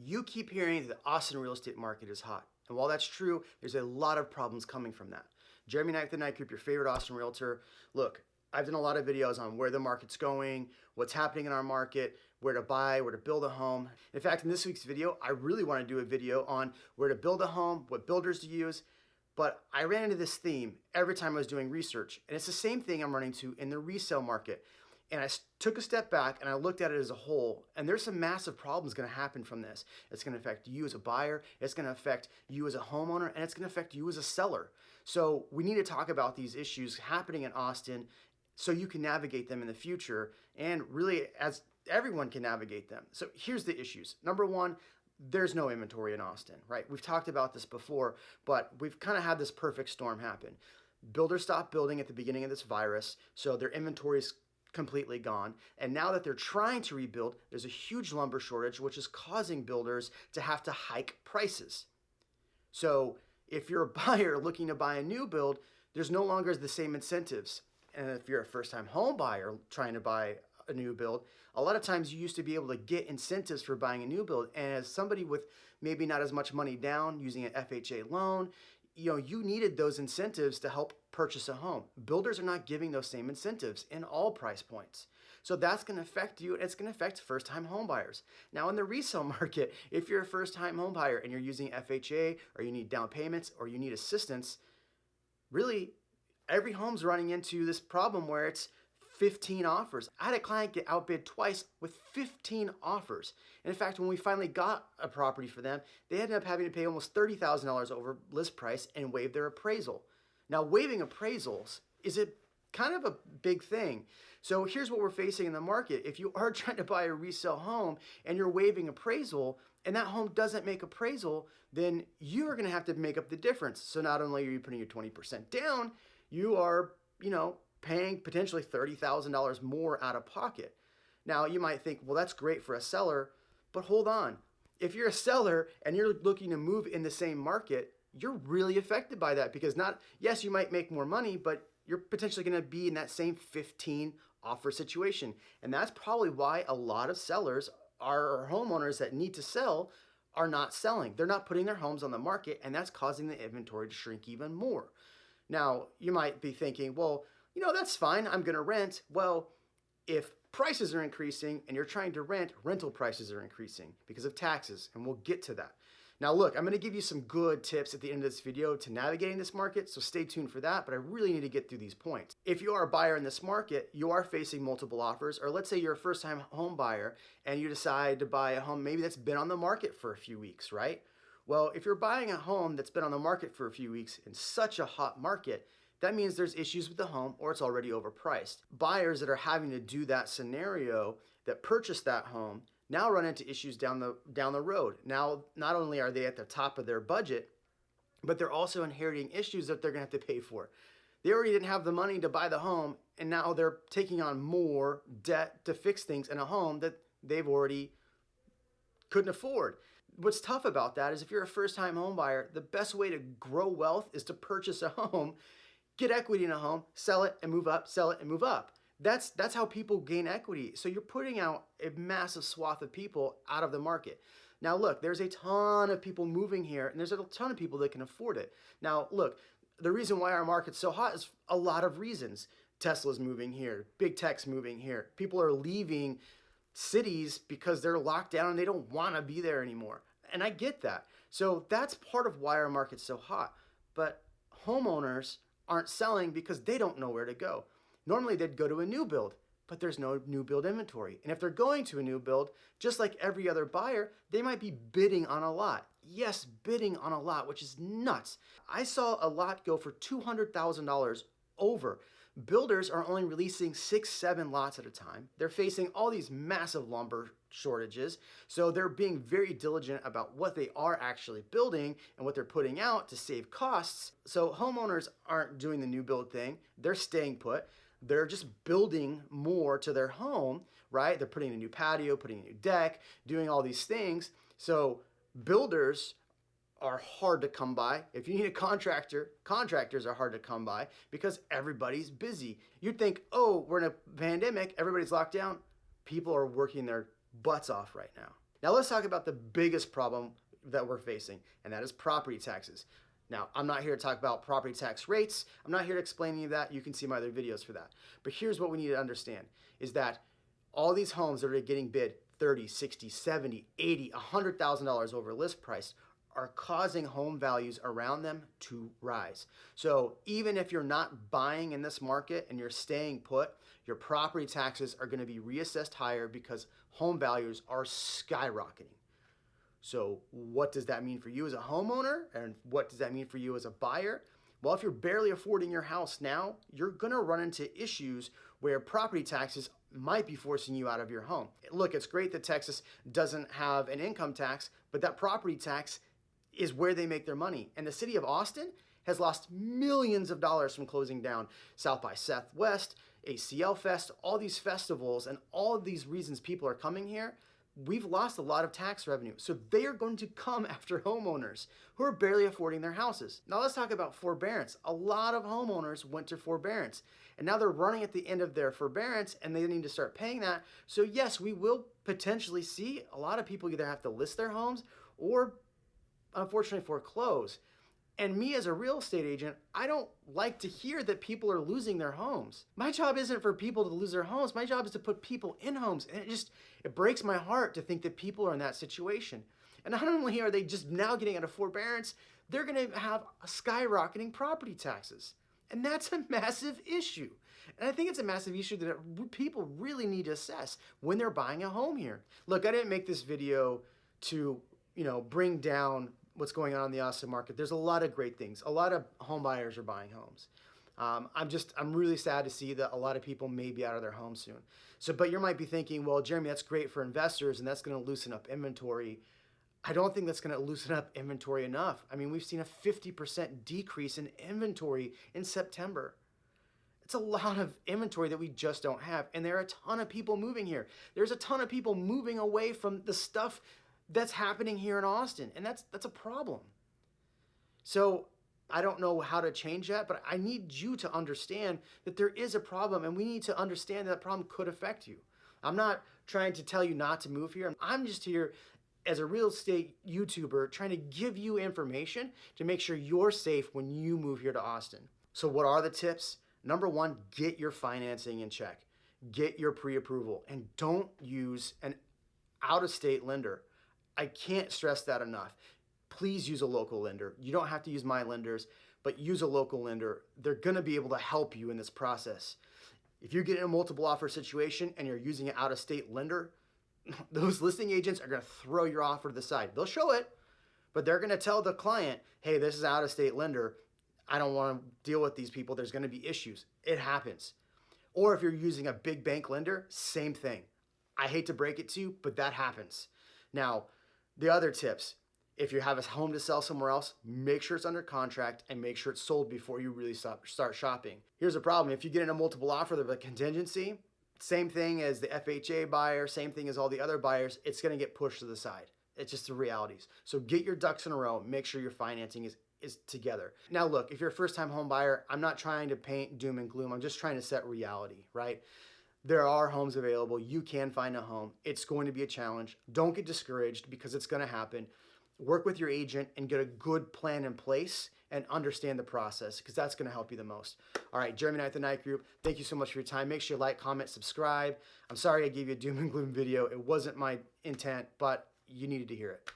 You keep hearing that the Austin real estate market is hot. And while that's true, there's a lot of problems coming from that. Jeremy Knight with the Knight Group, your favorite Austin realtor. Look, I've done a lot of videos on where the market's going, what's happening in our market, where to buy, where to build a home. In fact, in this week's video, I really want to do a video on where to build a home, what builders to use. But I ran into this theme every time I was doing research. And it's the same thing I'm running into in the resale market. And I took a step back and I looked at it as a whole, and there's some massive problems going to happen from this. It's going to affect you as a buyer, it's going to affect you as a homeowner, and it's going to affect you as a seller. So we need to talk about these issues happening in Austin so you can navigate them in the future, and really as everyone can navigate them. So here's the issues. Number one, there's no inventory in Austin, right? We've talked about this before, but we've kind of had this perfect storm happen. Builders stopped building at the beginning of this virus, so their inventory is completely gone. And now that they're trying to rebuild, there's a huge lumber shortage, which is causing builders to have to hike prices. So if you're a buyer looking to buy a new build, there's no longer the same incentives. And if you're a first-time home buyer trying to buy a new build, a lot of times you used to be able to get incentives for buying a new build. And as somebody with maybe not as much money down using an FHA loan, you needed those incentives to help purchase a home. Builders are not giving those same incentives in all price points. So that's going to affect you, and it's going to affect first-time home buyers. Now in the resale market, if you're a first-time home buyer and you're using FHA, or you need down payments, or you need assistance, really every home's running into this problem where it's 15 offers. I had a client get outbid twice with 15 offers. And in fact, when we finally got a property for them, they ended up having to pay almost $30,000 over list price and waive their appraisal. Now, waiving appraisals is a kind of a big thing. So here's what we're facing in the market. If you are trying to buy a resale home and you're waiving appraisal and that home doesn't make appraisal, then you are going to have to make up the difference. So not only are you putting your 20% down, you are, paying potentially $30,000 more out of pocket. Now, you might think, well, that's great for a seller, but hold on. If you're a seller and you're looking to move in the same market, you're really affected by that because yes, you might make more money, but you're potentially going to be in that same 15 offer situation. And that's probably why a lot of sellers are homeowners that need to sell are not selling. They're not putting their homes on the market, and that's causing the inventory to shrink even more. Now, you might be thinking, well, that's fine, I'm going to rent. Well, if prices are increasing and you're trying to rent, rental prices are increasing because of taxes, and we'll get to that. Now look, I'm going to give you some good tips at the end of this video to navigating this market, so stay tuned for that, but I really need to get through these points. If you are a buyer in this market, you are facing multiple offers, or let's say you're a first-time home buyer and you decide to buy a home maybe that's been on the market for a few weeks, right? Well, if you're buying a home that's been on the market for a few weeks in such a hot market, that means there's issues with the home or it's already overpriced. Buyers that are having to do that scenario that purchased that home now run into issues down the road. Now, not only are they at the top of their budget, but they're also inheriting issues that they're gonna have to pay for. They already didn't have the money to buy the home, and now they're taking on more debt to fix things in a home that they've already couldn't afford. What's tough about that is if you're a first-time home buyer, the best way to grow wealth is to purchase a home, get equity in a home, sell it and move up, sell it and move up. That's how people gain equity. So you're putting out a massive swath of people out of the market. Now look, there's a ton of people moving here, and there's a ton of people that can afford it. Now look, the reason why our market's so hot is a lot of reasons. Tesla's moving here, big tech's moving here. People are leaving cities because they're locked down and they don't want to be there anymore. And I get that. So that's part of why our market's so hot. But homeowners aren't selling because they don't know where to go. Normally they'd go to a new build, but there's no new build inventory. And if they're going to a new build, just like every other buyer, they might be bidding on a lot. Yes, bidding on a lot, which is nuts. I saw a lot go for $200,000 over. Builders are only releasing 6-7 lots at a time. They're facing all these massive lumber shortages, so they're being very diligent about what they are actually building and what they're putting out to save costs. So homeowners aren't doing the new build thing. They're staying put. They're just building more to their home, right? They're putting a new patio, putting a new deck, doing all these things. So builders are hard to come by. If you need a contractor, contractors are hard to come by because everybody's busy. You'd think, oh, we're in a pandemic, everybody's locked down. People are working their butts off right now. Now let's talk about the biggest problem that we're facing, and that is property taxes. Now, I'm not here to talk about property tax rates. I'm not here to explain any of that. You can see my other videos for that. But here's what we need to understand is that all these homes that are getting bid 30, 60, 70, 80, $100,000 over list price are causing home values around them to rise. So even if you're not buying in this market and you're staying put, your property taxes are going to be reassessed higher because home values are skyrocketing. So what does that mean for you as a homeowner? And what does that mean for you as a buyer? Well, if you're barely affording your house now, you're going to run into issues where property taxes might be forcing you out of your home. Look, it's great that Texas doesn't have an income tax, but that property tax is where they make their money. And the city of Austin has lost millions of dollars from closing down South by Southwest, ACL Fest, all these festivals, and all of these reasons people are coming here. We've lost a lot of tax revenue. So they are going to come after homeowners who are barely affording their houses. Now let's talk about forbearance. A lot of homeowners went to forbearance and now they're running at the end of their forbearance and they need to start paying that. So yes, we will potentially see a lot of people either have to list their homes or unfortunately foreclose. And me as a real estate agent, I don't like to hear that people are losing their homes. My job isn't for people to lose their homes. My job is to put people in homes. And it breaks my heart to think that people are in that situation. And not only are they just now getting out of forbearance, they're going to have skyrocketing property taxes. And that's a massive issue. And I think it's a massive issue that people really need to assess when they're buying a home here. Look, I didn't make this video to, bring down what's going on in the Austin market. There's a lot of great things. A lot of home buyers are buying homes. I'm really sad to see that a lot of people may be out of their homes soon. But you might be thinking, well, Jeremy, that's great for investors and that's going to loosen up inventory. I don't think that's going to loosen up inventory enough. I mean, we've seen a 50% decrease in inventory in September. It's a lot of inventory that we just don't have. And there are a ton of people moving here. There's a ton of people moving away from the stuff that's happening here in Austin, and that's a problem. So I don't know how to change that, but I need you to understand that there is a problem, and we need to understand that problem could affect you. I'm not trying to tell you not to move here. I'm just here as a real estate YouTuber trying to give you information to make sure you're safe when you move here to Austin. So what are the tips? Number one, get your financing in check. Get your pre-approval, and don't use an out-of-state lender. I can't stress that enough. Please use a local lender. You don't have to use my lenders, but use a local lender. They're going to be able to help you in this process. If you get in a multiple offer situation and you're using an out-of-state lender, those listing agents are going to throw your offer to the side. They'll show it, but they're going to tell the client, hey, this is an out-of-state lender. I don't want to deal with these people. There's going to be issues. It happens. Or if you're using a big bank lender, same thing. I hate to break it to you, but that happens. Now, the other tips, if you have a home to sell somewhere else, make sure it's under contract and make sure it's sold before you really start shopping. Here's the problem. If you get in a multiple offer of a contingency, same thing as the FHA buyer, same thing as all the other buyers, it's going to get pushed to the side. It's just the realities. So get your ducks in a row. Make sure your financing is together. Now look, if you're a first-time home buyer, I'm not trying to paint doom and gloom. I'm just trying to set reality, right? There are homes available. You can find a home. It's going to be a challenge. Don't get discouraged because it's going to happen. Work with your agent and get a good plan in place and understand the process because that's going to help you the most. All right, Jeremy Knight, the Knight Group, thank you so much for your time. Make sure you like, comment, subscribe. I'm sorry I gave you a doom and gloom video. It wasn't my intent, but you needed to hear it.